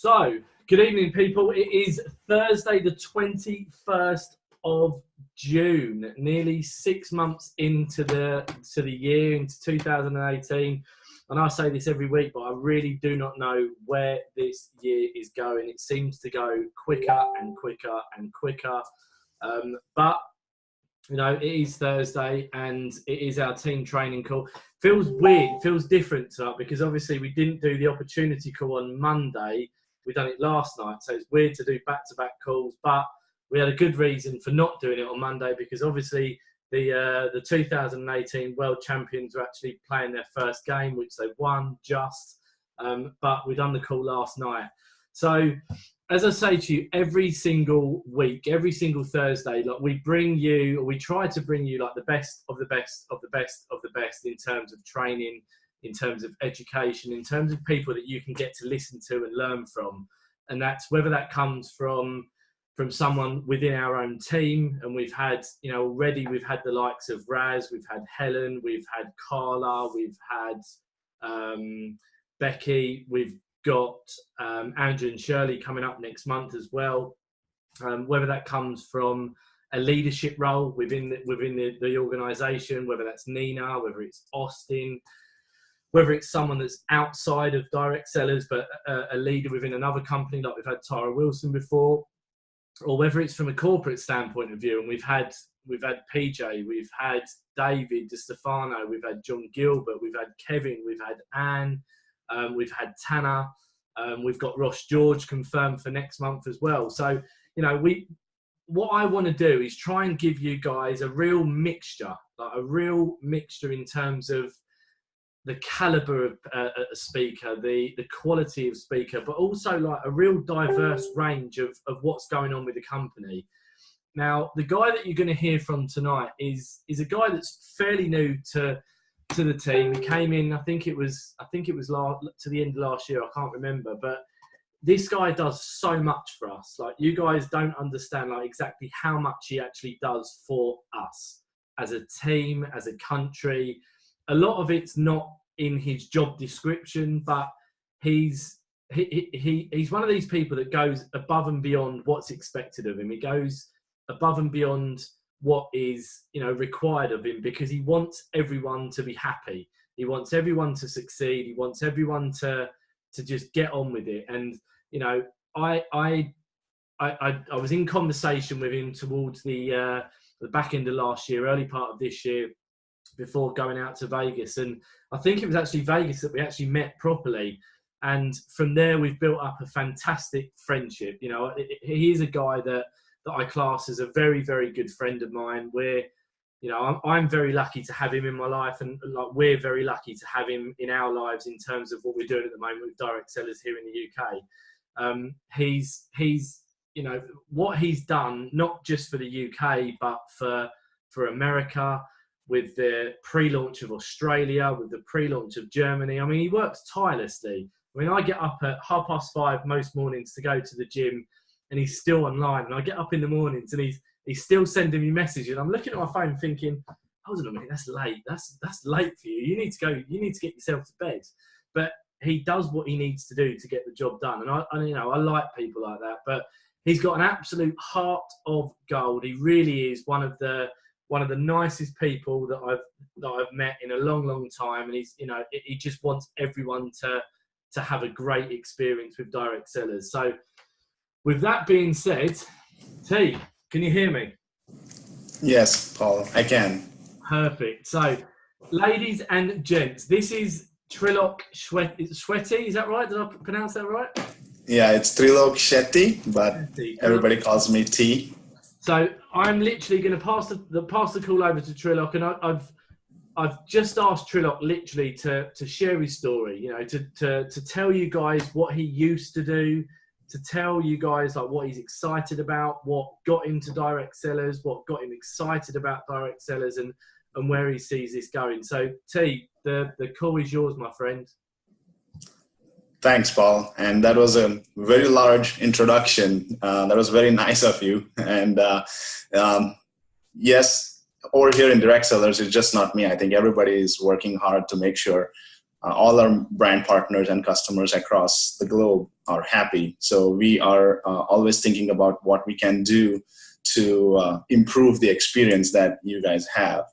So, good evening, people. It is Thursday, the 21st of June, nearly 6 months into the year, into 2018. And I say this every week, but I really do not know where this year is going. It seems to go quicker and quicker and quicker. But you know, it is Thursday and it is our team training call. Feels weird, feels different to us because obviously we didn't do the opportunity call on Monday. We done it last night, so it's weird to do back-to-back calls. But we had a good reason for not doing it on Monday because obviously the 2018 World Champions were actually playing their first game, which they won just. But we done the call last night. So, as I say to you, every single week, every single Thursday, like we try to bring you like the best of the best of the best of the best in terms of training, in terms of education, in terms of people that you can get to listen to and learn from. And that's whether that comes from someone within our own team. And we've had, you know, already we've had the likes of Raz, we've had Helen, we've had Carla, we've had Becky, we've got Andrew and Shirley coming up next month as well. Whether that comes from a leadership role within the organisation, whether that's Nina, whether it's Austin, whether it's someone that's outside of direct sellers but a leader within another company, like we've had Tara Wilson before, or whether it's from a corporate standpoint of view, and we've had PJ, we've had David DeStefano, we've had John Gilbert, we've had Kevin, we've had Anne. We've had Tanner, we've got Ross George confirmed for next month as well. So, you know, what I want to do is try and give you guys a real mixture, in terms of the caliber of a speaker, the quality of speaker, but also like a real diverse range of what's going on with the company. Now, the guy that you're going to hear from tonight is a guy that's fairly new to the team. He came in, I think it was to the end of last year, I can't remember, but this guy does so much for us. Like, you guys don't understand like exactly how much he actually does for us as a team, as a country. A lot of it's not in his job description, but he's one of these people that goes above and beyond what's expected of him. He goes above and beyond what is, you know, required of him because he wants everyone to be happy. He wants everyone to succeed. He wants everyone to just get on with it. And, you know, I was in conversation with him towards the back end of last year, early part of this year, before going out to Vegas. And I think it was actually Vegas that we actually met properly. And from there, we've built up a fantastic friendship. You know, he is a guy that I class as a very, very good friend of mine, where, you know, I'm very lucky to have him in my life, and like we're very lucky to have him in our lives in terms of what we're doing at the moment with direct sellers here in the UK. He's you know, what he's done, not just for the UK, but for America, with the pre-launch of Australia, with the pre-launch of Germany. I mean, he works tirelessly. I mean, I get up at 5:30 most mornings to go to the gym, and he's still online. And I get up in the mornings and he's still sending me messages. And I'm looking at my phone thinking, hold on a minute, that's late. That's late for you. You need to get yourself to bed. But he does what he needs to do to get the job done. And I you know, I like people like that. But he's got an absolute heart of gold. He really is one of the nicest people that I've met in a long, long time. And he's, you know, he just wants everyone to have a great experience with direct sellers. So, with that being said, T, can you hear me? Yes, Paul, I can. Perfect. So, ladies and gents, this is Trilok Shetti. Is that right? Did I pronounce that right? Yeah, it's Trilok Shetti, but everybody calls me T. So I'm literally going to pass the call over to Trilok, and I've just asked Trilok literally to share his story. You know, to tell you guys what he used to do, to tell you guys like what he's excited about, what got him to direct sellers, what got him excited about direct sellers, and where he sees this going. So T, the call is yours, my friend. Thanks, Paul. And that was a very large introduction. That was very nice of you. And yes, over here in direct sellers, it's just not me. I think everybody is working hard to make sure all our brand partners and customers across the globe are happy. So we are always thinking about what we can do to improve the experience that you guys have.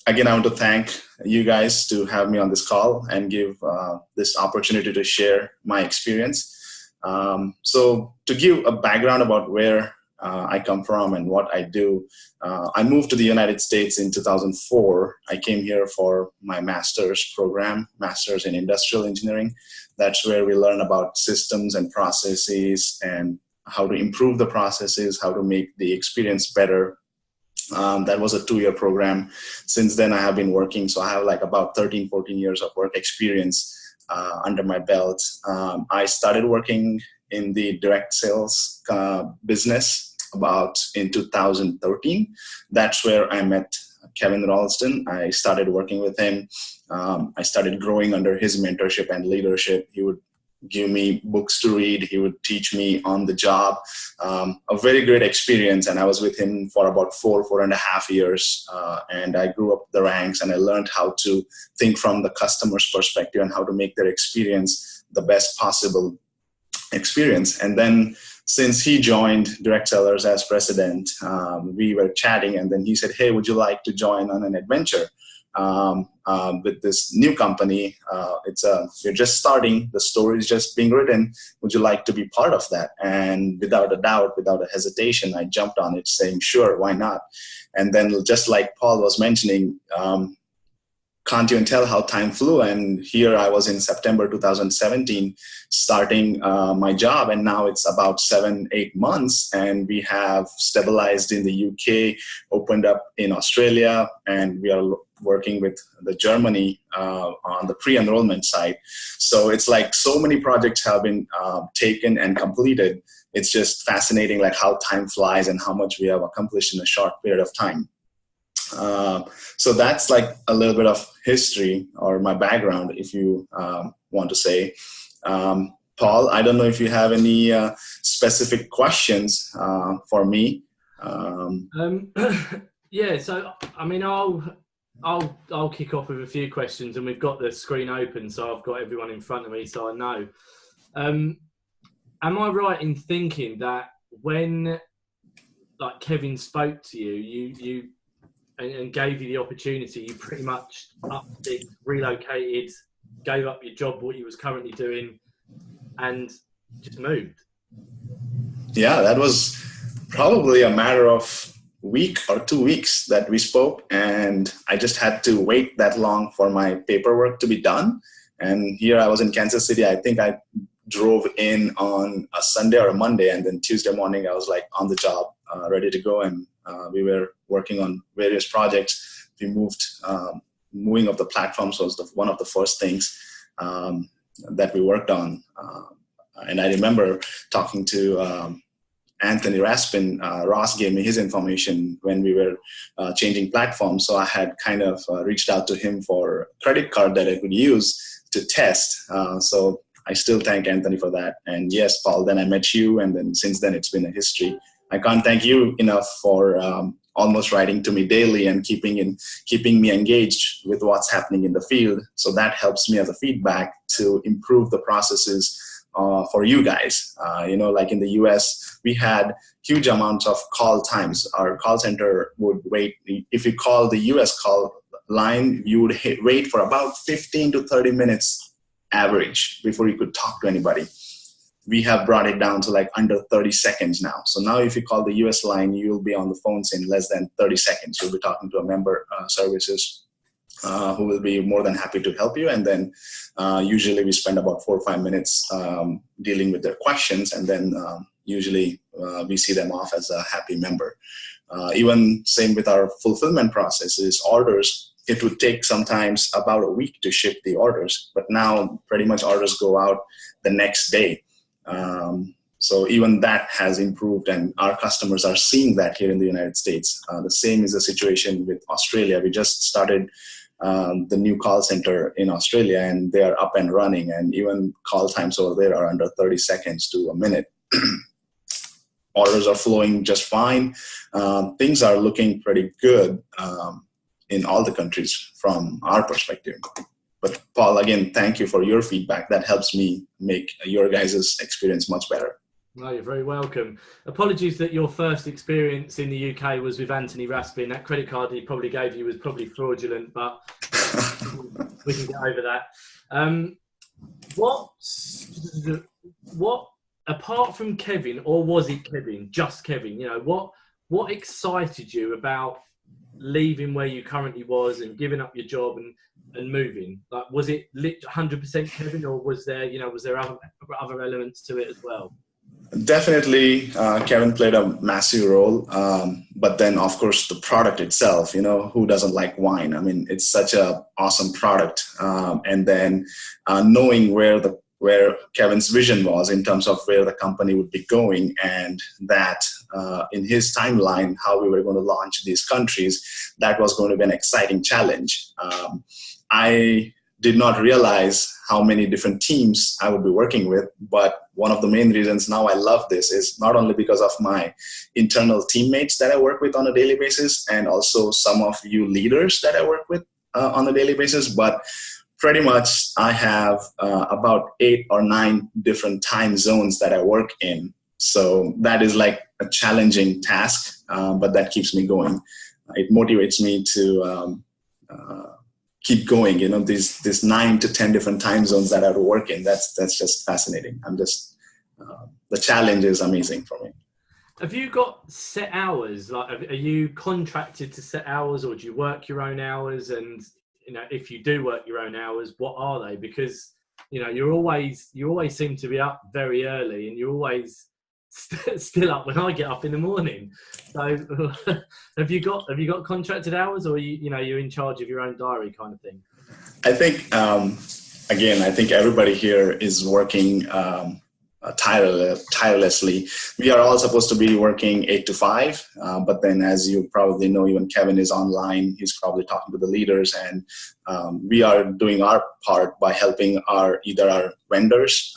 Again, I want to thank you guys to have me on this call and give this opportunity to share my experience. So to give a background about where I come from and what I do, I moved to the United States in 2004. I came here for my master's program, master's in industrial engineering. That's where we learn about systems and processes and how to improve the processes, how to make the experience better. That was a 2-year program. Since then, I have been working. So I have like about 13, 14 years of work experience under my belt. I started working in the direct sales business about in 2013. That's where I met Kevin Ralston. I started working with him. I started growing under his mentorship and leadership. He would give me books to read. He would teach me on the job. A very great experience. And I was with him for about 4.5 years. And I grew up the ranks and I learned how to think from the customer's perspective and how to make their experience the best possible experience. And then since he joined Direct Sellers as president, we were chatting and then he said, hey, would you like to join on an adventure? With this new company, you're just starting, the story is just being written. Would you like to be part of that? And without a doubt, without a hesitation, I jumped on it saying, sure, why not? And then just like Paul was mentioning, can't even tell how time flew. And here I was in September 2017 starting my job, and now it's about 7-8 months, and we have stabilized in the UK, opened up in Australia, and we are working with the Germany on the pre-enrollment side. So it's like so many projects have been taken and completed. It's just fascinating like how time flies and how much we have accomplished in a short period of time. So that's like a little bit of history or my background, if you want to say. Paul, I don't know if you have any specific questions for me. Yeah, so I mean, I'll kick off with a few questions, and we've got the screen open, so I've got everyone in front of me, so I know. Am I right in thinking that when like Kevin spoke to you, and gave you the opportunity, you pretty much relocated, gave up your job, what you was currently doing, and just moved? Yeah, that was probably a matter of week or 2 weeks that we spoke, and I just had to wait that long for my paperwork to be done. And here I was in Kansas City. I think I drove in on a Sunday or a Monday, and then Tuesday morning I was like on the job, ready to go, and we were working on various projects. We moving of the platforms was one of the first things that we worked on. And I remember talking to Anthony Raspin. Ross gave me his information when we were changing platforms. So I had kind of reached out to him for a credit card that I could use to test. So I still thank Anthony for that. And yes, Paul, then I met you, and then since then it's been a history. I can't thank you enough for almost writing to me daily and keeping me engaged with what's happening in the field. So that helps me as a feedback to improve the processes for you guys. Like in the US, we had huge amounts of call times. Our call center would wait. If you call the US call line, you would wait for about 15 to 30 minutes average before you could talk to anybody. We have brought it down to like under 30 seconds now. So now if you call the US line, you'll be on the phones in less than 30 seconds. You'll be talking to a member services who will be more than happy to help you. And then usually we spend about 4 or 5 minutes dealing with their questions. And then usually we see them off as a happy member. Even same with our fulfillment processes, orders. It would take sometimes about a week to ship the orders, but now pretty much orders go out the next day. So even that has improved, and our customers are seeing that here in the United States. The same is the situation with Australia. We just started the new call center in Australia, and they are up and running, and even call times over there are under 30 seconds to a minute. Orders are flowing just fine. Things are looking pretty good in all the countries from our perspective. But Paul, again, thank you for your feedback. That helps me make your guys' experience much better. No, you're very welcome. Apologies that your first experience in the UK was with Anthony Raspin. That credit card he probably gave you was probably fraudulent, but we can get over that. What apart from Kevin, or was it Kevin, just Kevin? You know, what excited you about leaving where you currently was and giving up your job and moving? Like, was it 100% Kevin, or was there other elements to it as well? Definitely, Kevin played a massive role. But then, of course, the product itself, you know, who doesn't like wine? I mean, it's such an awesome product. And then knowing where Kevin's vision was in terms of where the company would be going, and that in his timeline, how we were going to launch these countries, that was going to be an exciting challenge. I did not realize how many different teams I would be working with, but one of the main reasons now I love this is not only because of my internal teammates that I work with on a daily basis, and also some of you leaders that I work with on a daily basis, but pretty much I have about 8 or 9 different time zones that I work in. So that is like a challenging task, but that keeps me going. It motivates me to keep going. You know, these 9 to 10 different time zones that I have to work in. That's just fascinating. The challenge is amazing for me. Have you got set hours? Like, are you contracted to set hours, or do you work your own hours? And you know, if you do work your own hours, what are they? Because you know, you always seem to be up very early, and you're always still up when I get up in the morning. So have you got contracted hours, or you're in charge of your own diary kind of thing? I think again, I think everybody here is working tirelessly. We are all supposed to be working 8 to 5, but then, as you probably know, even Kevin is online. He's probably talking to the leaders, and we are doing our part by helping either our vendors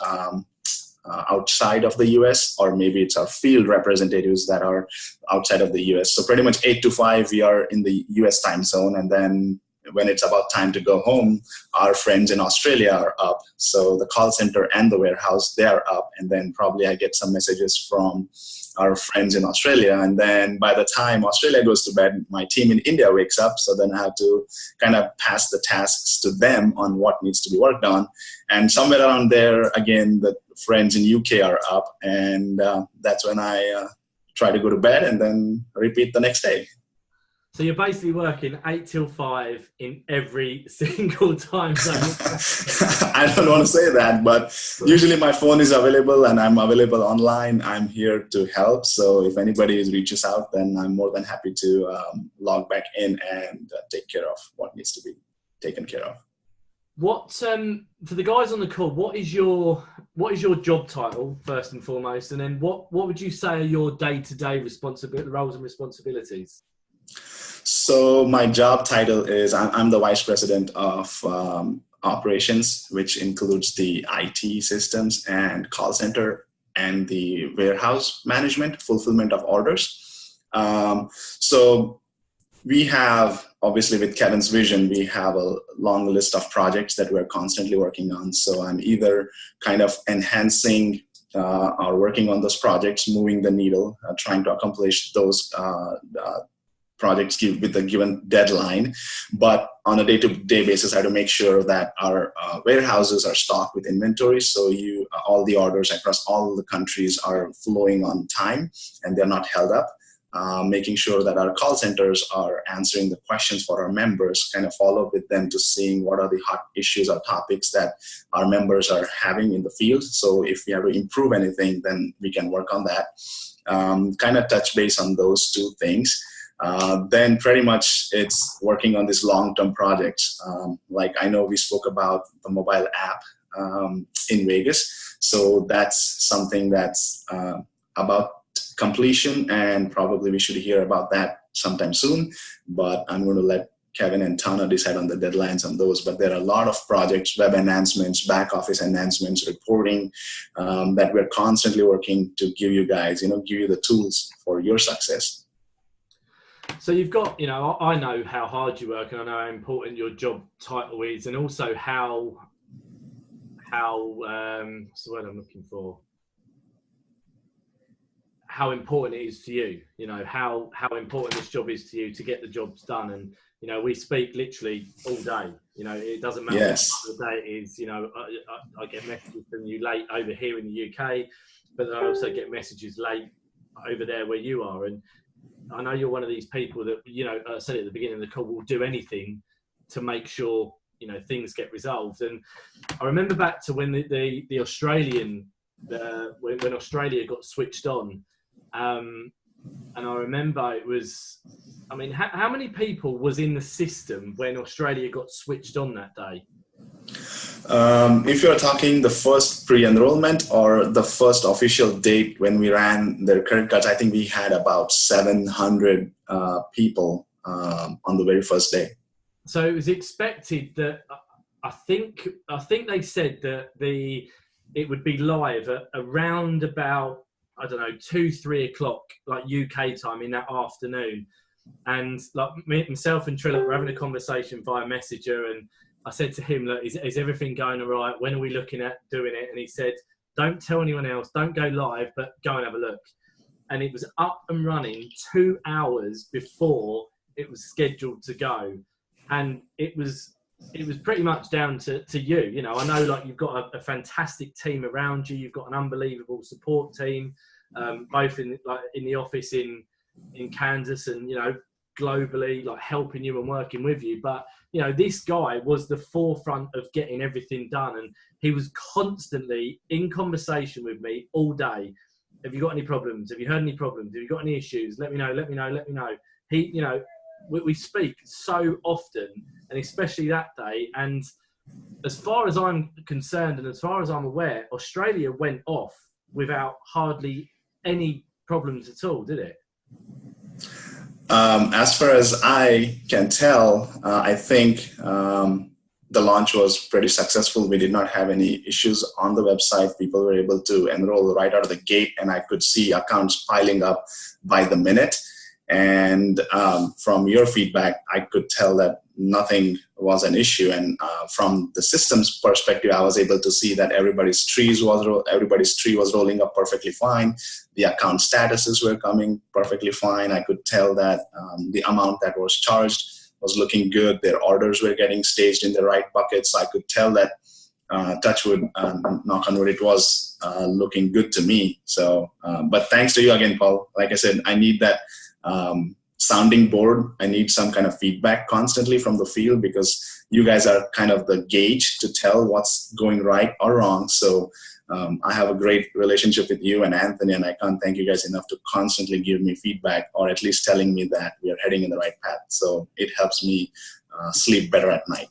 outside of the US, or maybe it's our field representatives that are outside of the US. So pretty much 8 to 5, we are in the US time zone. And then when it's about time to go home, our friends in Australia are up. So the call center and the warehouse, they are up. And then probably I get some messages from our friends in Australia. And then by the time Australia goes to bed, my team in India wakes up. So then I have to kind of pass the tasks to them on what needs to be worked on. And somewhere around there, again, the friends in UK are up. And that's when I try to go to bed and then repeat the next day. So you're basically working 8 till 5 in every single time zone. I don't want to say that, but usually my phone is available and I'm available online. I'm here to help. So if anybody reaches out, then I'm more than happy to log back in and take care of what needs to be taken care of. What for the guys on the call, what is your job title first and foremost, and then what would you say are your day-to-day roles and responsibilities? So my job title is I'm the vice president of operations, which includes the IT systems and call center and the warehouse management, fulfillment of orders. So we have, obviously with Kevin's vision, we have a long list of projects that we're constantly working on. So I'm either kind of enhancing or working on those projects, moving the needle, trying to accomplish those projects with a given deadline. But on a day-to-day basis, I have to make sure that our warehouses are stocked with inventory. So all the orders across all the countries are flowing on time and they're not held up. Making sure that our call centers are answering the questions for our members, kind of follow up with them to seeing what are the hot issues or topics that our members are having in the field. So if we have to improve anything, then we can work on that. Kind of touch base on those two things. Then pretty much it's working on these long-term projects. Like I know we spoke about the mobile app in Vegas. So that's something that's about completion, and probably we should hear about that sometime soon. But I'm going to let Kevin and Tana decide on the deadlines on those. But there are a lot of projects, web enhancements, back office enhancements, reporting that we're constantly working to give you guys, give you the tools for your success. So you've got, you know, I know how hard you work, and I know how important your job title is, and also how what's the word I'm looking for? How important it is to you. You know, how important this job is to you to get the jobs done. And you know, we speak literally all day. You know, it doesn't matter what time of the day it is. You know, I get messages from you late over here in the UK, but I also get messages late over there where you are. And I know you're one of these people that, you know, I said at the beginning of the call, will do anything to make sure, you know, things get resolved. And I remember back to when the Australian, when Australia got switched on, and I remember it was, I mean, how many people was in the system when Australia got switched on that day? If you're talking the first pre-enrollment or the first official date when we ran their credit cards, I think we had about 700 people on the very first day. So it was expected that I think they said that it would be live at around about, I don't know, 2-3 o'clock, like UK time in that afternoon. And like myself and Trilok were having a conversation via Messenger, and I said to him, look, is everything going all right? When are we looking at doing it? And he said, don't tell anyone else, don't go live, but go and have a look. And it was up and running 2 hours before it was scheduled to go. And it was pretty much down to you. You know, I know like you've got a fantastic team around you. You've got an unbelievable support team, both in the office in Kansas and, you know, globally, like helping you and working with you. But, you know, this guy was the forefront of getting everything done. And he was constantly in conversation with me all day. Have you got any problems? Have you heard any problems? Have you got any issues? Let me know, let me know, let me know. He, you know, we speak so often, and especially that day. And as far as I'm concerned and as far as I'm aware, Australia went off without hardly any problems at all, did it? As far as I can tell, I think the launch was pretty successful. We did not have any issues on the website. People were able to enroll right out of the gate, and I could see accounts piling up by the minute. And from your feedback, I could tell that nothing was an issue. And from the system's perspective, I was able to see that everybody's tree was rolling up perfectly fine. The account statuses were coming perfectly fine. I could tell that the amount that was charged was looking good. Their orders were getting staged in the right buckets. I could tell that, touchwood, knock on wood, it was looking good to me. So, but thanks to you again, Paul. Like I said, I need that sounding board. I need some kind of feedback constantly from the field, because you guys are kind of the gauge to tell what's going right or wrong. So I have a great relationship with you and Anthony, and I can't thank you guys enough to constantly give me feedback, or at least telling me that we are heading in the right path. So it helps me sleep better at night.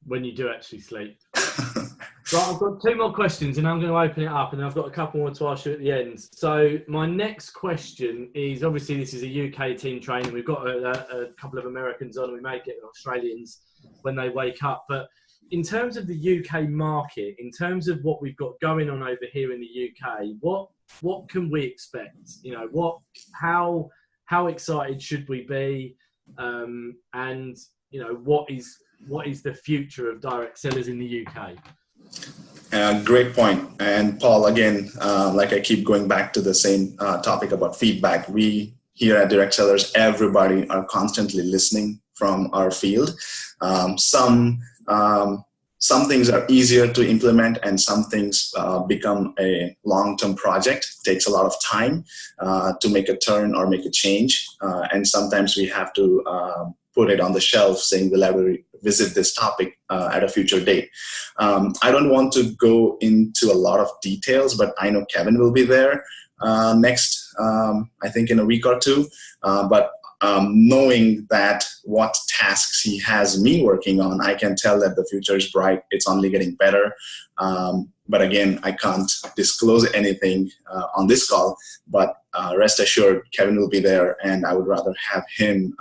When you do actually sleep. Right, I've got 2 more questions and I'm going to open it up, and I've got a couple more to ask you at the end. So my next question is, obviously this is a UK team training. We've got a couple of Americans on, and we may get Australians when they wake up. But in terms of the UK market, in terms of what we've got going on over here in the UK, what can we expect? You know, how excited should we be? And you know, what is the future of direct sellers in the UK? Great point. And Paul, again, like I keep going back to the same topic about feedback. We here at Direct Sellers, everybody are constantly listening from our field. Some things are easier to implement, and some things become a long-term project. It takes a lot of time to make a turn or make a change. And sometimes we have to put it on the shelf saying we'll have to visit this topic at a future date. I don't want to go into a lot of details, but I know Kevin will be there next, I think in a week or 2. But knowing that what tasks he has me working on, I can tell that the future is bright. It's only getting better. But again, I can't disclose anything on this call, but rest assured, Kevin will be there, and I would rather have him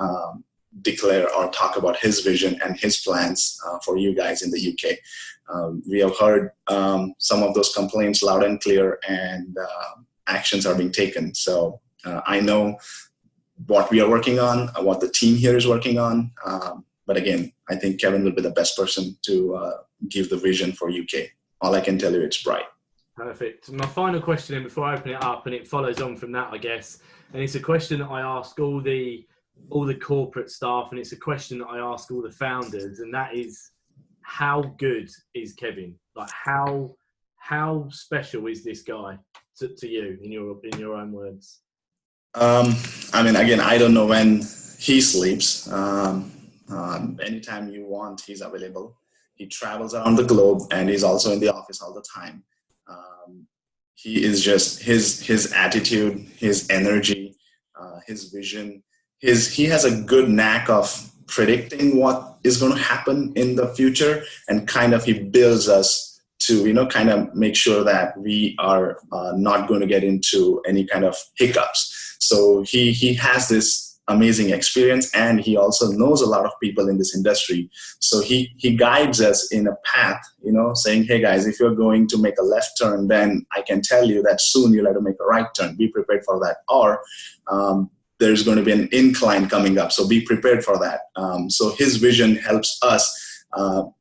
declare or talk about his vision and his plans for you guys in the UK. We have heard some of those complaints loud and clear, and actions are being taken. So I know what we are working on, what the team here is working on. But again, I think Kevin will be the best person to give the vision for UK. All I can tell you, it's bright. Perfect. My final question then before I open it up, and it follows on from that, I guess, and it's a question that I ask all the corporate staff, and it's a question that I ask all the founders, and that is, how good is Kevin? Like, how special is this guy to you in your own words? I mean, again, I don't know when he sleeps. Anytime you want, he's available. He travels around the globe, and he's also in the office all the time. He is just his attitude, his energy, his vision. He has a good knack of predicting what is going to happen in the future, and kind of he builds us to, you know, kind of make sure that we are not going to get into any kind of hiccups. So he has this amazing experience, and he also knows a lot of people in this industry. So he guides us in a path, you know, saying, hey guys, if you're going to make a left turn, then I can tell you that soon you'll have to make a right turn. Be prepared for that. Or there's going to be an incline coming up, so be prepared for that. So his vision helps us.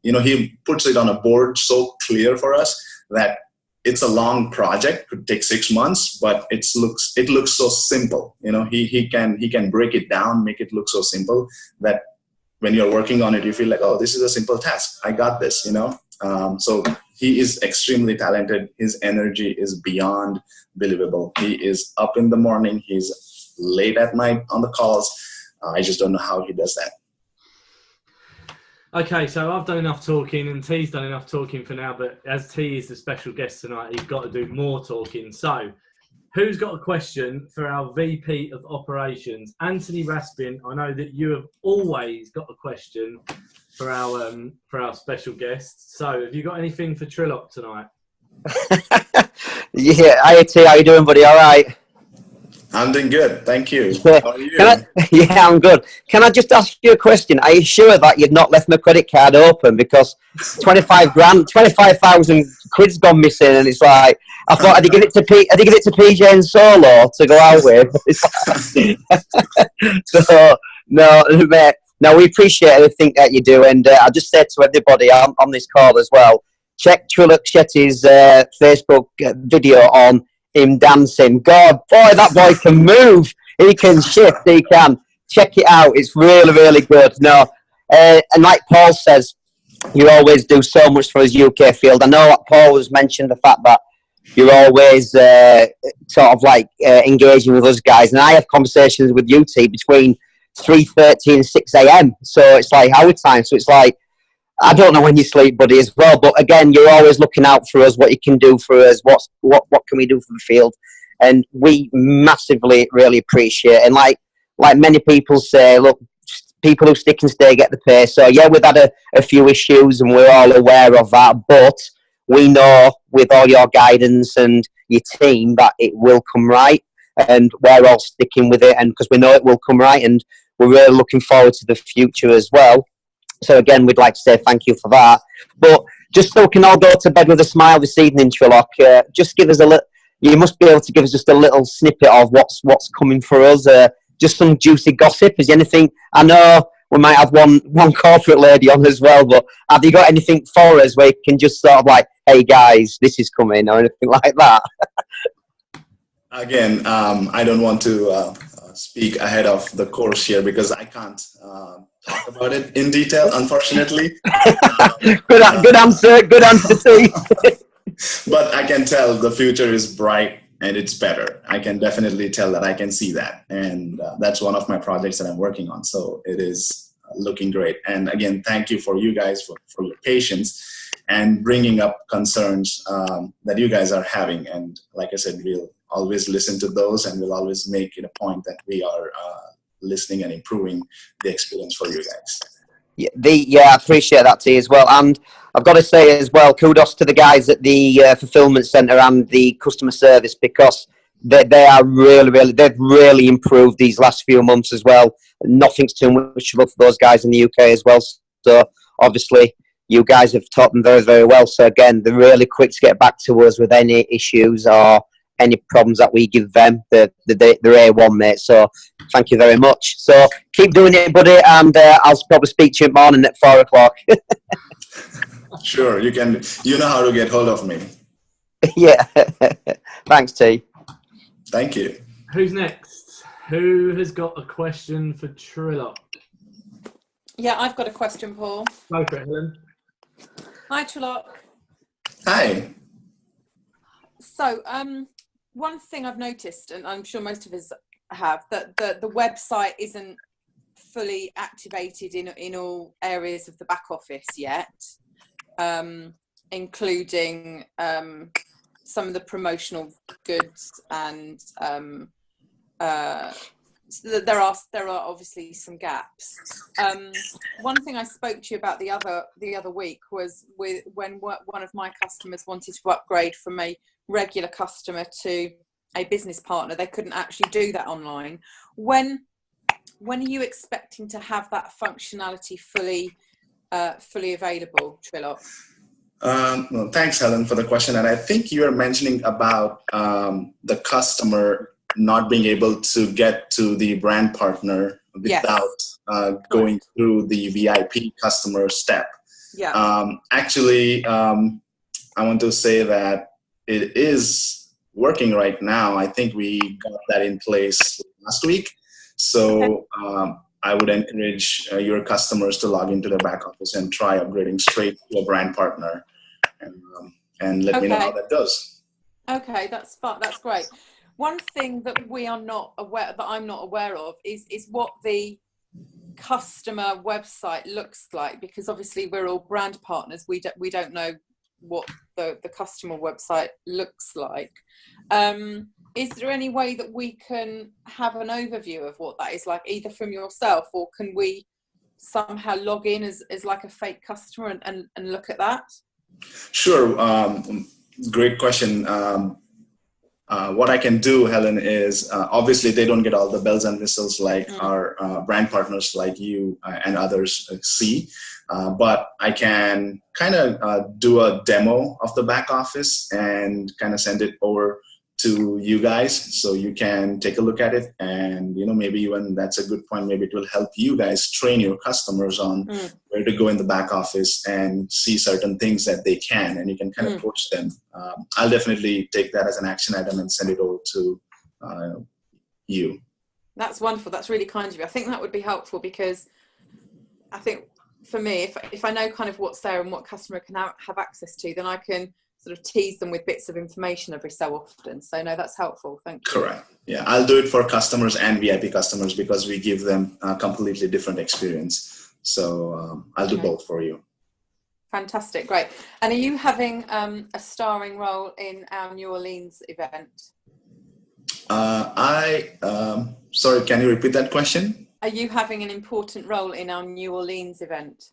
You know, he puts it on a board so clear for us that it's a long project, could take 6 months, but it looks so simple. You know, he can break it down, make it look so simple that when you're working on it, you feel like, oh, this is a simple task. I got this, you know. So he is extremely talented. His energy is beyond believable. He is up in the morning. He's late at night on the calls. I just don't know how he does that. Okay, so I've done enough talking, and T's done enough talking for now, but as T is the special guest tonight, he's got to do more talking. So, who's got a question for our VP of Operations? Anthony Raspin, I know that you have always got a question for our special guest. So, have you got anything for Trilok tonight? Yeah, hi T, how you doing, buddy? All right? I'm doing good, thank you. Yeah. How are you? Yeah, I'm good. Can I just ask you a question? Are you sure that you've not left my credit card open? Because 25,000 quid's gone missing, and it's like, I thought, had you give it to PJ and Solo to go out with? So no, mate. No, we appreciate everything that you do, and I just said to everybody on this call as well, check Trilok Shetty's Facebook video on him dancing. God, boy, that boy can move. He can shift. He can. Check it out. It's really, really good. No, and like Paul says, you always do so much for his UK field. I know that Paul has mentioned the fact that you're always sort of like engaging with us guys, and I have conversations with UT between 3:30 and 6 a.m. So it's like our time. So it's like, I don't know when you sleep, buddy, as well. But again, you're always looking out for us, what you can do for us, what can we do for the field, and we massively really appreciate it. And like many people say, look, people who stick and stay get the pay. So yeah, we've had a few issues, and we're all aware of that. But we know with all your guidance and your team that it will come right, and we're all sticking with it, and because we know it will come right, and we're really looking forward to the future as well. So again, we'd like to say thank you for that. But just so we can all go to bed with a smile this evening, Trilok, just give us a little. You must be able to give us just a little snippet of what's coming for us. Just some juicy gossip. Is there anything? I know we might have one corporate lady on as well, but have you got anything for us where you can just sort of like, hey guys, this is coming, or anything like that? Again, I don't want to speak ahead of the course here because I can't talk about it in detail, unfortunately. Good answer, Steve. But I can tell the future is bright and it's better. I can definitely tell that. I can see that. And that's one of my projects that I'm working on. So it is looking great. And again, thank you for you guys for your patience and bringing up concerns that you guys are having. And like I said, we'll always listen to those, and we'll always make it a point that we are listening and improving the experience for you guys. Yeah, I appreciate that, T, as well. And I've got to say as well, kudos to the guys at the fulfillment centre and the customer service, because they are they've really improved these last few months as well. Nothing's too much trouble for those guys in the UK as well. So obviously, you guys have taught them very, very well. So again, they're really quick to get back to us with any issues or any problems that we give them. They're A1, mate. So thank you very much. So keep doing it, buddy, and I'll probably speak to you in the morning at 4 o'clock. Sure, you can. You know how to get hold of me. Yeah. Thanks, T. Thank you. Who's next? Who has got a question for Trilok? Yeah, I've got a question, Paul. Go for it, Helen. Hi, Trilok. Hi. So, one thing I've noticed, and I'm sure most of us have, that the website isn't fully activated in all areas of the back office yet, including some of the promotional goods, and so there are obviously some gaps. One thing I spoke to you about the other week was when one of my customers wanted to upgrade from a regular customer to a business partner. They couldn't actually do that online. When are you expecting to have that functionality fully available, Trilok? Well, thanks, Helen, for the question. And I think you are mentioning about the customer not being able to get to the brand partner without going through the VIP customer step. Yeah. Actually, I want to say that it is working right now. I think we got that in place last week. So I would encourage your customers to log into their back office and try upgrading straight to a brand partner, and let me know how that goes. Okay, that's great. One thing that I'm not aware of is what the customer website looks like, because obviously we're all brand partners. We don't know what the customer website looks like. Is there any way that we can have an overview of what that is like, either from yourself, or can we somehow log in as like a fake customer and look at that? Sure. Great question. What I can do, Helen, is obviously they don't get all the bells and whistles like our brand partners like you and others see, but I can kind of do a demo of the back office and kind of send it over to you guys so you can take a look at it, and maybe even that's a good point, maybe it will help you guys train your customers on where to go in the back office and see certain things that they can, and you can kind of coach them. I'll definitely take that as an action item and send it over to you. That's wonderful. That's really kind of you. I think that would be helpful, because I think for me, if I know kind of what's there and what customer can have access to, then I can sort of tease them with bits of information every so often. So no, that's helpful. Thank you. Correct. Yeah, I'll do it for customers and VIP customers because we give them a completely different experience. So I'll do both for you. Fantastic, great. And are you having a starring role in our New Orleans event? Sorry, can you repeat that question? Are you having an important role in our New Orleans event?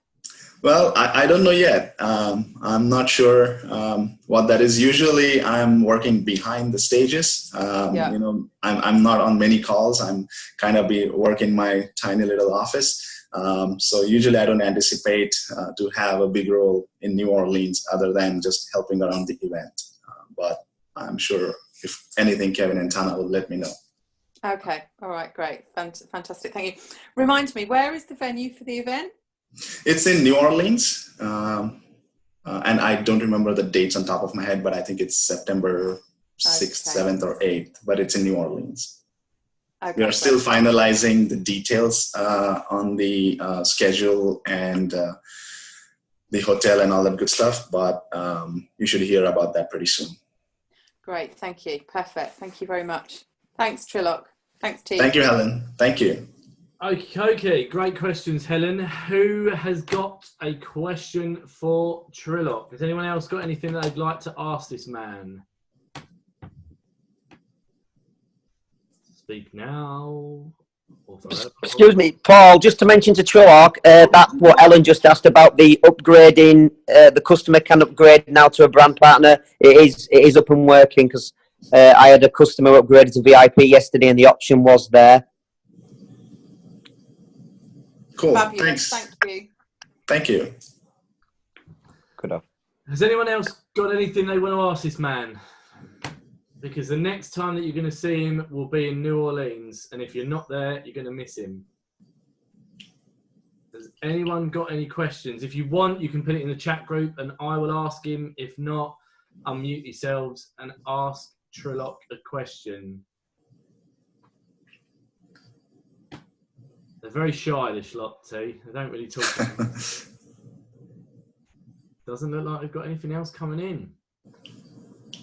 Well, I don't know yet. I'm not sure what that is. Usually I'm working behind the stages. I'm not on many calls. I'm kind of working my tiny little office. So usually I don't anticipate to have a big role in New Orleans other than just helping around the event. But I'm sure if anything, Kevin and Tana will let me know. Okay. All right. Great. Fantastic. Thank you. Remind me, where is the venue for the event? It's in New Orleans, and I don't remember the dates on top of my head, but I think it's September 6th, 7th, or 8th, but it's in New Orleans. Okay, we are still finalizing the details on the schedule and the hotel and all that good stuff, but you should hear about that pretty soon. Great, thank you. Perfect. Thank you very much. Thanks, Trilok. Thanks, team. Thank you, Helen. Thank you. Okay, great questions, Helen. Who has got a question for Trilok? Has anyone else got anything that they'd like to ask this man? Speak now. Excuse me, Paul, just to mention to Trilok, that what Ellen just asked about the upgrading, the customer can upgrade now to a brand partner. It is up and working, because I had a customer upgraded to VIP yesterday and the option was there. Cool. Fabulous. Thanks. Thank you. Thank you. Good enough. Has anyone else got anything they want to ask this man? because the next time that you're going to see him will be in New Orleans, and if you're not there, you're going to miss him. Has anyone got any questions? If you want, you can put it in the chat group, and I will ask him. If not, unmute yourselves and ask Trilok a question. They're very shy, this lot, T. They don't really talk. Doesn't look like they've got anything else coming in.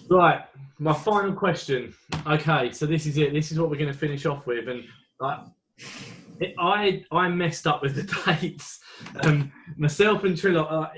Right, my final question. Okay, so this is it. This is what we're going to finish off with. And I messed up with the dates. Myself and Trilok,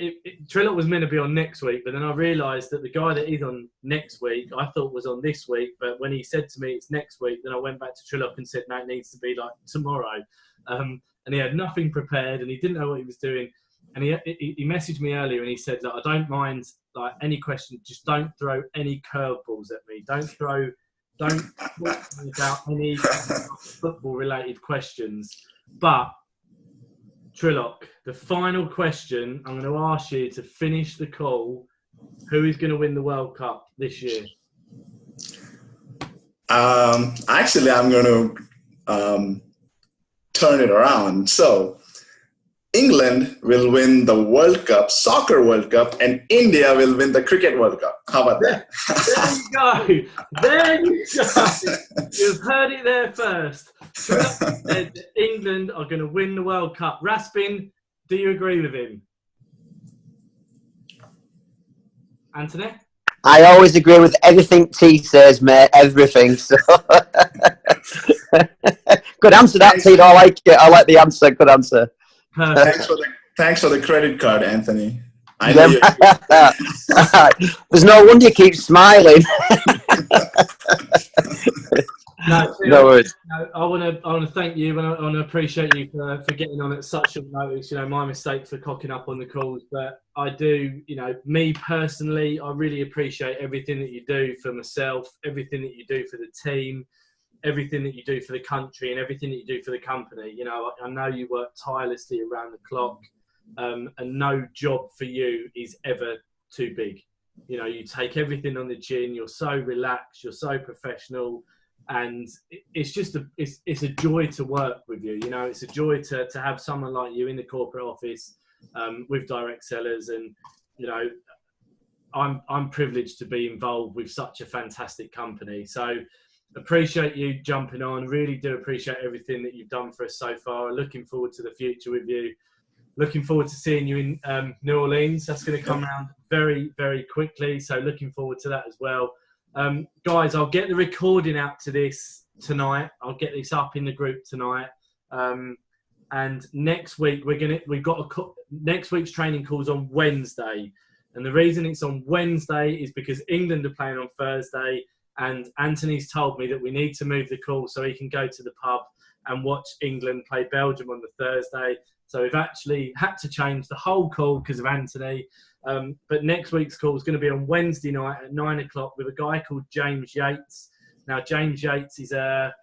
Trilok was meant to be on next week, but then I realised that the guy that is on next week, I thought was on this week. But when he said to me it's next week, then I went back to Trilok and said, no, it needs to be like tomorrow. And he had nothing prepared, and he didn't know what he was doing. And he messaged me earlier, and he said, "Look, I don't mind like any question, just don't throw any curveballs at me. Don't talk about any football-related questions." But Trilok, the final question I'm going to ask you to finish the call: who is going to win the World Cup this year? Actually, I'm going to turn it around. So England will win the World Cup, Soccer World Cup, and India will win the Cricket World Cup. How about that? There you go. There you go. You've heard it there first. England are going to win the World Cup. Raspin, do you agree with him? Anthony? I always agree with everything T says, mate. Everything. So. Good answer, that T. I like it. I like the answer. Good answer. Thanks for the credit card, Anthony. There's no wonder you keep smiling. No worries. I want to thank you, and I want to appreciate you for getting on at such short notice. You know, my mistake for cocking up on the calls, but I do. You know, me personally, I really appreciate everything that you do for myself, everything that you do for the team, everything that you do for the country, and everything that you do for the company. You know, I know you work tirelessly around the clock, and no job for you is ever too big. You know, you take everything on the chin. You're so relaxed. You're so professional. And it's just it's a joy to work with you. You know, it's a joy to have someone like you in the corporate office with direct sellers. And, you know, I'm privileged to be involved with such a fantastic company. So appreciate you jumping on. Really do appreciate everything that you've done for us so far. Looking forward to the future with you. Looking forward to seeing you in New Orleans. That's going to come around very, very quickly. So looking forward to that as well. Guys, I'll get the recording out to this tonight. I'll get this up in the group tonight. And next week next week's training calls on Wednesday. And the reason it's on Wednesday is because England are playing on Thursday, and Anthony's told me that we need to move the call so he can go to the pub and watch England play Belgium on the Thursday. So we've actually had to change the whole call because of Anthony. But next week's call is going to be on Wednesday night at 9 o'clock with a guy called James Yates. Now, James Yates is a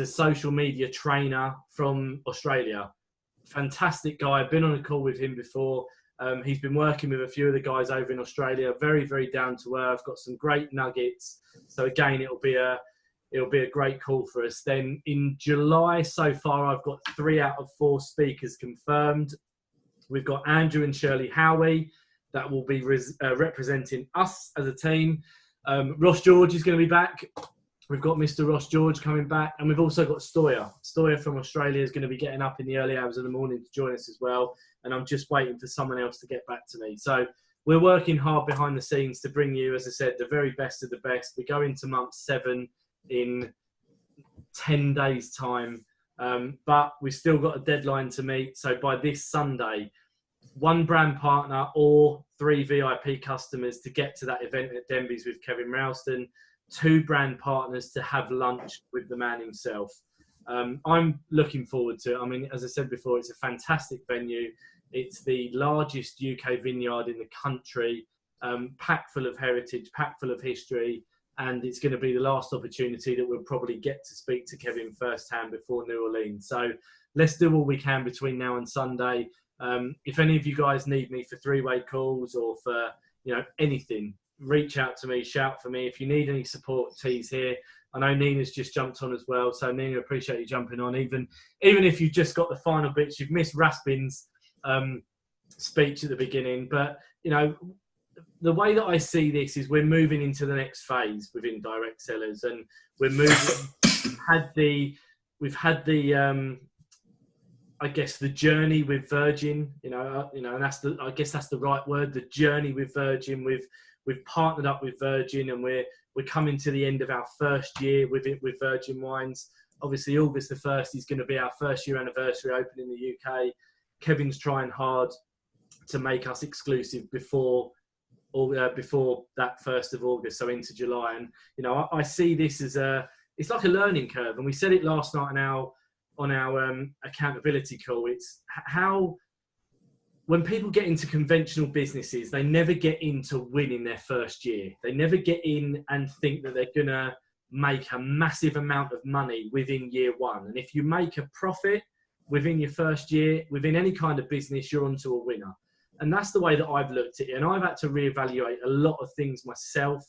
social media trainer from Australia. Fantastic guy. I've been on a call with him before. He's been working with a few of the guys over in Australia. Very, very down to earth. Got some great nuggets. So again, it'll be a great call for us. Then in July so far, I've got 3 out of 4 speakers confirmed. We've got Andrew and Shirley Howie that will be representing us as a team. Ross George is going to be back. We've got Mr. Ross George coming back. And we've also got Stoya. Stoya from Australia is going to be getting up in the early hours of the morning to join us as well. And I'm just waiting for someone else to get back to me. So we're working hard behind the scenes to bring you, as I said, the very best of the best. We go into month 7 in 10 days' time. But we've still got a deadline to meet. So by this Sunday, 1 brand partner or 3 VIP customers to get to that event at Denby's with Kevin Ralston, 2 brand partners to have lunch with the man himself. I'm looking forward to it. I mean, as I said before, it's a fantastic venue. It's the largest UK vineyard in the country, packed full of heritage, packed full of history. And it's going to be the last opportunity that we'll probably get to speak to Kevin firsthand before New Orleans. So let's do all we can between now and Sunday. If any of you guys need me for 3-way calls or for anything, reach out to me, shout for me. If you need any support, T's here. I know Nina's just jumped on as well. So Nina, appreciate you jumping on. Even if you've just got the final bits, you've missed Raspin's speech at the beginning. But, you know, the way that I see this is we're moving into the next phase within direct sellers, and we're moving. We've had the I guess the journey with Virgin, and I guess that's the right word. The journey with Virgin. We've partnered up with Virgin, and we're coming to the end of our first year with Virgin Wines. Obviously, August the 1st is going to be our first year anniversary open in the UK. Kevin's trying hard to make us exclusive before that 1st of August, so into July. And, you know, I see this as it's like a learning curve. And we said it last night on our accountability call. It's how, when people get into conventional businesses, they never get into winning their first year. They never get in and think that they're going to make a massive amount of money within year one. And if you make a profit within your first year, within any kind of business, you're onto a winner. And that's the way that I've looked at it. And I've had to reevaluate a lot of things myself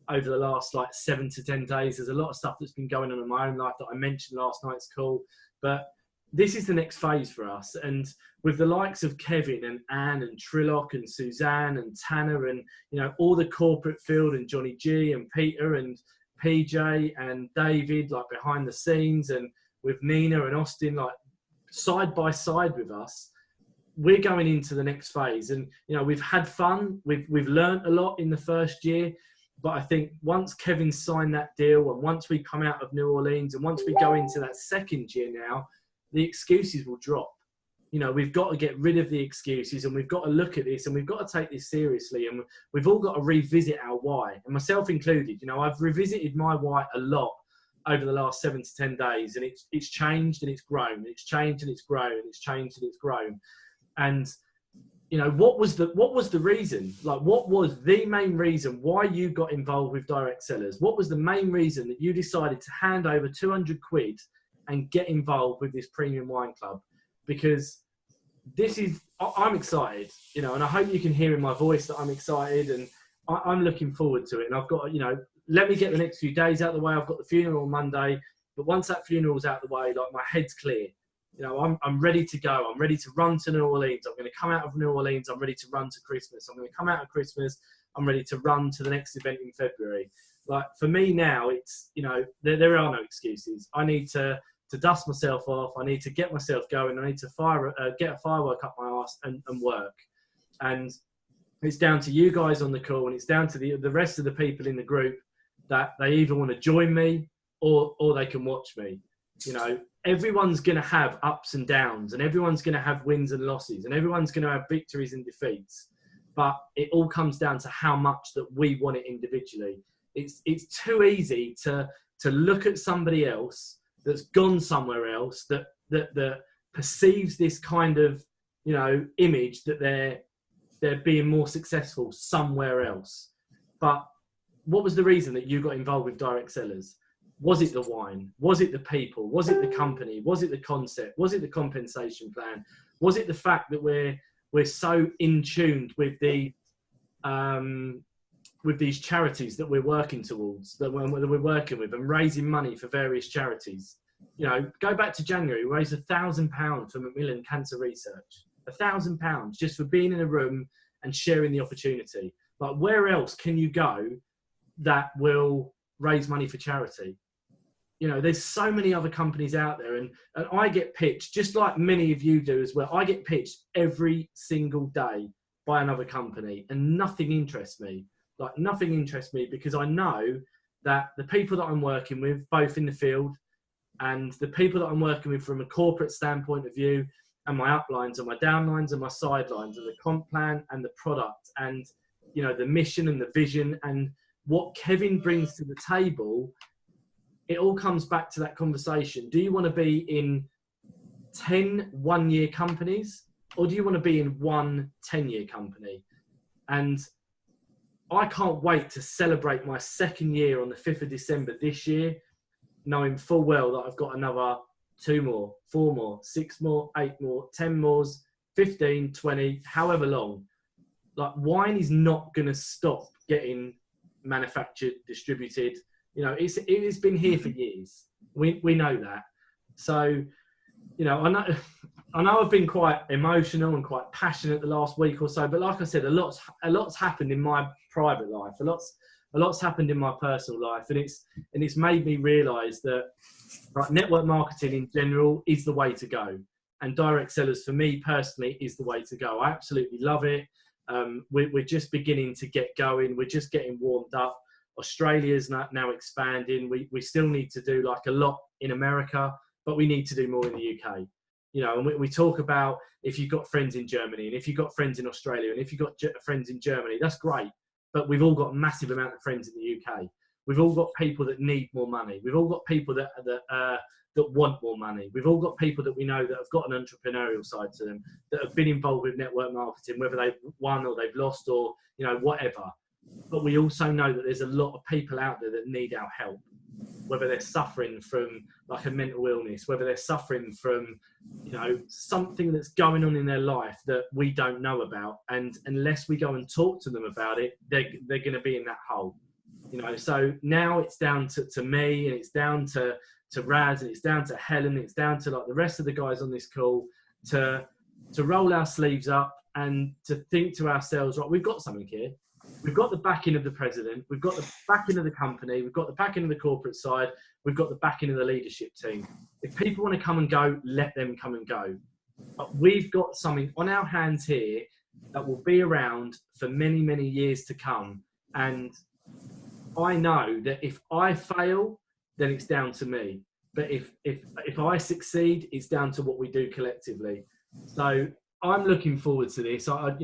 over the last 7 to 10 days. There's a lot of stuff that's been going on in my own life that I mentioned last night's call. But this is the next phase for us. And with the likes of Kevin and Anne and Trilok and Suzanne and Tanner and, you know, all the corporate field, and Johnny G and Peter and PJ and David, like behind the scenes, and with Nina and Austin, like side by side with us, we're going into the next phase. And, you know, we've had fun. We've learned a lot in the first year. But I think once Kevin signed that deal, and once we come out of New Orleans, and once we go into that second year now, the excuses will drop. You know, we've got to get rid of the excuses, and we've got to look at this, and we've got to take this seriously, and we've all got to revisit our why, and myself included. You know, I've revisited my why a lot over the last 7 to 10 days, and it's changed and it's grown. It's changed and it's grown. It's changed and it's grown. And, you know, what was the reason? Like, what was the main reason why you got involved with direct sellers? What was the main reason that you decided to hand over 200 quid and get involved with this premium wine club? Because I'm excited, you know, and I hope you can hear in my voice that I'm excited, and I'm looking forward to it. And I've got, you know, let me get the next few days out of the way. I've got the funeral on Monday, but once that funeral's out of the way, like, my head's clear. You know, I'm ready to go. I'm ready to run to New Orleans. I'm going to come out of New Orleans. I'm ready to run to Christmas. I'm going to come out of Christmas. I'm ready to run to the next event in February. Like, for me now, it's, you know, there are no excuses. I need to dust myself off. I need to get myself going. I need to get a firework up my arse and work. And it's down to you guys on the call, and it's down to the rest of the people in the group that they either want to join me or they can watch me. You know, everyone's going to have ups and downs, and everyone's going to have wins and losses, and everyone's going to have victories and defeats. But it all comes down to how much that we want it individually. It's too easy to look at somebody else that's gone somewhere else, that perceives this kind of, you know, image that they're being more successful somewhere else. But what was the reason that you got involved with direct sellers? Was it the wine? Was it the people? Was it the company? Was it the concept? Was it the compensation plan? Was it the fact that we're so in tune with these charities that we're working towards, that we're working with, and raising money for various charities? You know, go back to January, we raised £1,000 for Macmillan Cancer Research. £1,000 just for being in a room and sharing the opportunity. Like, where else can you go that will raise money for charity? You know, there's so many other companies out there, and I get pitched, just like many of you do as well. I get pitched every single day by another company, and nothing interests me. Like, nothing interests me, because I know that the people that I'm working with, both in the field, and the people that I'm working with from a corporate standpoint of view, and my uplines and my downlines and my sidelines, and the comp plan and the product, and, you know, the mission and the vision, and what Kevin brings to the table, it all comes back to that conversation. Do you want to be in 10 one-year companies, or do you want to be in one 10-year company? And I can't wait to celebrate my second year on the 5th of December this year, knowing full well that I've got another 2 more, 4 more, 6 more, 8 more, 10 more, 15, 20, however long. Like, wine is not going to stop getting manufactured, distributed. You know, it has been here for years. We know that. So, you know, I know I've been quite emotional and quite passionate the last week or so, but like I said, a lot's happened in my private life. A lot's happened in my personal life, and it's made me realise that, like, network marketing in general is the way to go, and direct sellers for me personally is the way to go. I absolutely love it. We're just beginning to get going. We're just getting warmed up. Australia's now expanding. We still need to do like a lot in America, but we need to do more in the UK. You know, and we talk about if you've got friends in Germany, and if you've got friends in Australia, and if you've got friends in Germany, that's great. But we've all got a massive amount of friends in the UK. We've all got people that need more money. We've all got people that want more money. We've all got people that we know that have got an entrepreneurial side to them, that have been involved with network marketing, whether they've won or they've lost or, you know, whatever. But we also know that there's a lot of people out there that need our help, whether they're suffering from like a mental illness, whether they're suffering from, you know, something that's going on in their life that we don't know about. And unless we go and talk to them about it, they're going to be in that hole. You know, so now it's down to me, and it's down to Raz, and it's down to Helen, it's down to like the rest of the guys on this call to roll our sleeves up and to think to ourselves, right, we've got something here. We've got the backing of the president. We've got the backing of the company. We've got the backing of the corporate side. We've got the backing of the leadership team. If people want to come and go, let them come and go. But we've got something on our hands here that will be around for many, many years to come. And I know that if I fail, then it's down to me. But if I succeed, it's down to what we do collectively. So I'm looking forward to this. I'm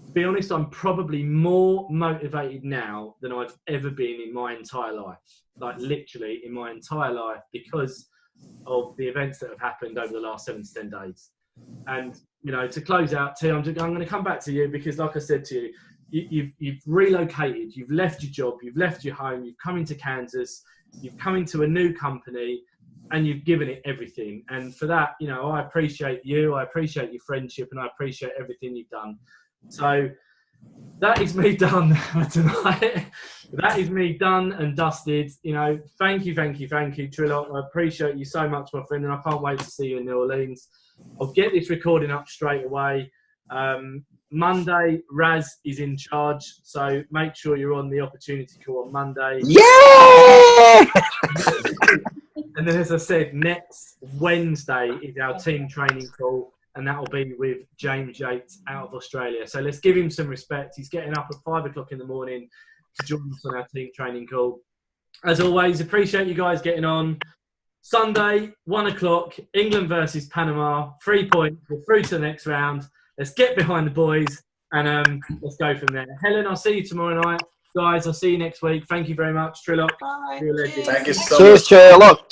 to be honest, I'm probably more motivated now than I've ever been in my entire life. Like literally in my entire life, because of the events that have happened over the last 7 to 10 days. And, you know, to close out, T, I'm going to come back to you because, like I said to you, you've relocated, you've left your job, you've left your home, you've come into Kansas, you've come into a new company, and you've given it everything. And for that, you know, I appreciate you, I appreciate your friendship, and I appreciate everything you've done. So that is me done tonight. That is me done and dusted. You know, thank you, Trilok. I appreciate you so much, my friend, and I can't wait to see you in New Orleans. I'll get this recording up straight away. Monday, Raz is in charge, so make sure you're on the opportunity call on Monday. Yeah! And then, as I said, next Wednesday is our team training call, and that will be with James Yates out of Australia. So let's give him some respect. He's getting up at 5 o'clock in the morning to join us on our team training call. As always, appreciate you guys getting on. Sunday, 1 o'clock, England versus Panama. 3 points. We're through to the next round. Let's get behind the boys and let's go from there. Helen, I'll see you tomorrow night. Guys, I'll see you next week. Thank you very much. Trilok. Bye. Thank you so much. Cheers, Trilok.